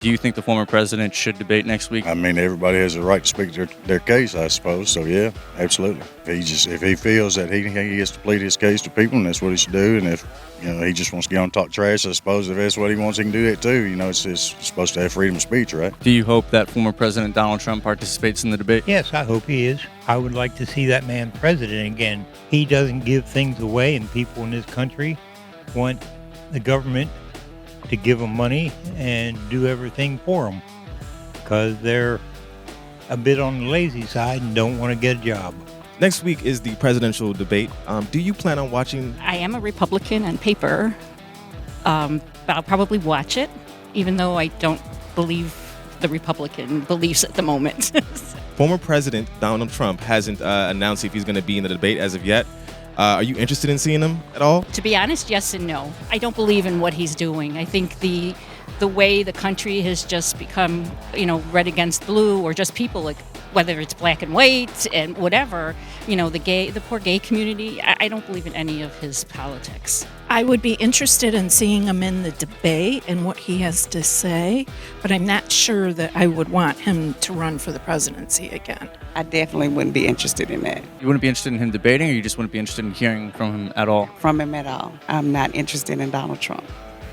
Do you think the former president should debate next week? I mean, everybody has a right to speak their case, I suppose. So yeah, absolutely. If he feels that he gets to plead his case to people, and that's what he should do. And if he just wants to get on and talk trash, I suppose if that's what he wants, he can do that too. It's supposed to have freedom of speech, right? Do you hope that former President Donald Trump participates in the debate? Yes, I hope he is. I would like to see that man president again. He doesn't give things away, and people in this country want the government to give them money and do everything for them because they're a bit on the lazy side and don't want to get a job. Next week is the presidential debate. Do you plan on watching? I am a Republican on paper, but I'll probably watch it, even though I don't believe the Republican beliefs at the moment. Former President Donald Trump hasn't announced if he's going to be in the debate as of yet. Are you interested in seeing him at all? To be honest, yes and no. I don't believe in what he's doing. I think the way the country has just become, red against blue, or just people, like whether it's black and white and whatever, the poor gay community. I don't believe in any of his politics. I would be interested in seeing him in the debate and what he has to say, but I'm not sure that I would want him to run for the presidency again. I definitely wouldn't be interested in that. You wouldn't be interested in him debating, or you just wouldn't be interested in hearing from him at all? From him at all. I'm not interested in Donald Trump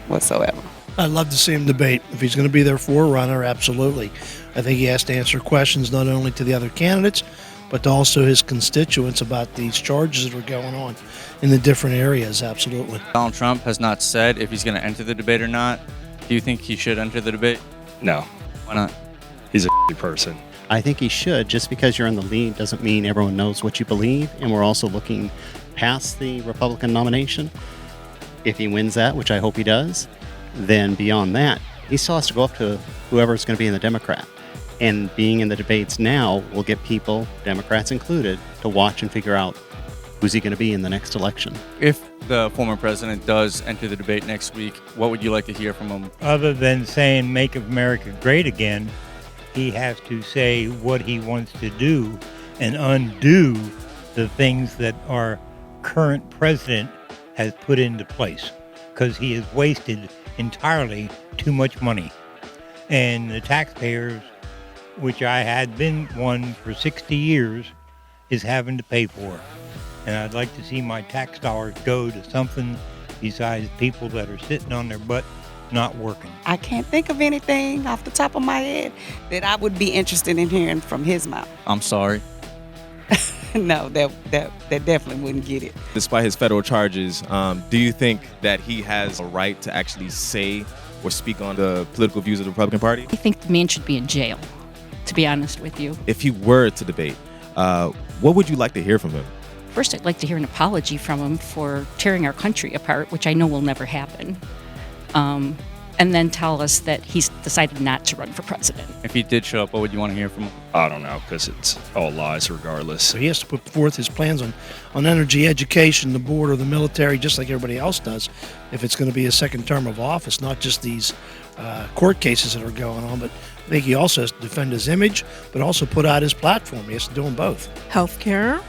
whatsoever. I'd love to see him debate. If he's going to be their forerunner, absolutely. I think he has to answer questions not only to the other candidates, but to also his constituents about these charges that are going on in the different areas, absolutely. Donald Trump has not said if he's going to enter the debate or not. Do you think he should enter the debate? No. Why not? He's a person. I think he should. Just because you're in the lead doesn't mean everyone knows what you believe, and we're also looking past the Republican nomination. If he wins that, which I hope he does, then beyond that, he still has to go up to whoever's going to be in the Democrat. And being in the debates now will get people, Democrats included, to watch and figure out who's he going to be in the next election. If the former president does enter the debate next week, what would you like to hear from him? Other than saying "Make America Great Again," he has to say what he wants to do and undo the things that our current president has put into place, because he has wasted entirely too much money. And the taxpayers, which I had been one for 60 years, is having to pay for it. And I'd like to see my tax dollars go to something besides people that are sitting on their butt not working. I can't think of anything off the top of my head that I would be interested in hearing from his mouth. I'm sorry. No, that definitely wouldn't get it. Despite his federal charges, do you think that he has a right to actually say or speak on the political views of the Republican Party? I think the man should be in jail, to be honest with you. If he were to debate, what would you like to hear from him? First, I'd like to hear an apology from him for tearing our country apart, which I know will never happen. And then tell us that he's decided not to run for president. If he did show up, what would you want to hear from him? I don't know, because it's all lies regardless. So he has to put forth his plans on energy, education, the border, the military, just like everybody else does, if it's going to be a second term of office, not just these court cases that are going on. But I think he also has to defend his image, but also put out his platform. He has to do them both. Healthcare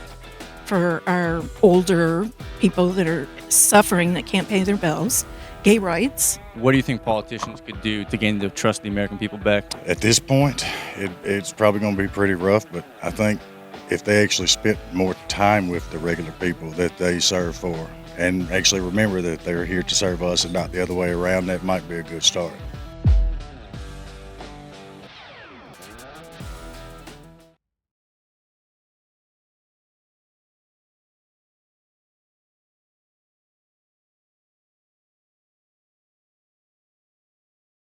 for our older people that are suffering, that can't pay their bills. Gay rights. What do you think politicians could do to gain the trust of the American people back? At this point, it's probably going to be pretty rough, but I think if they actually spent more time with the regular people that they serve for, and actually remember that they're here to serve us and not the other way around, that might be a good start.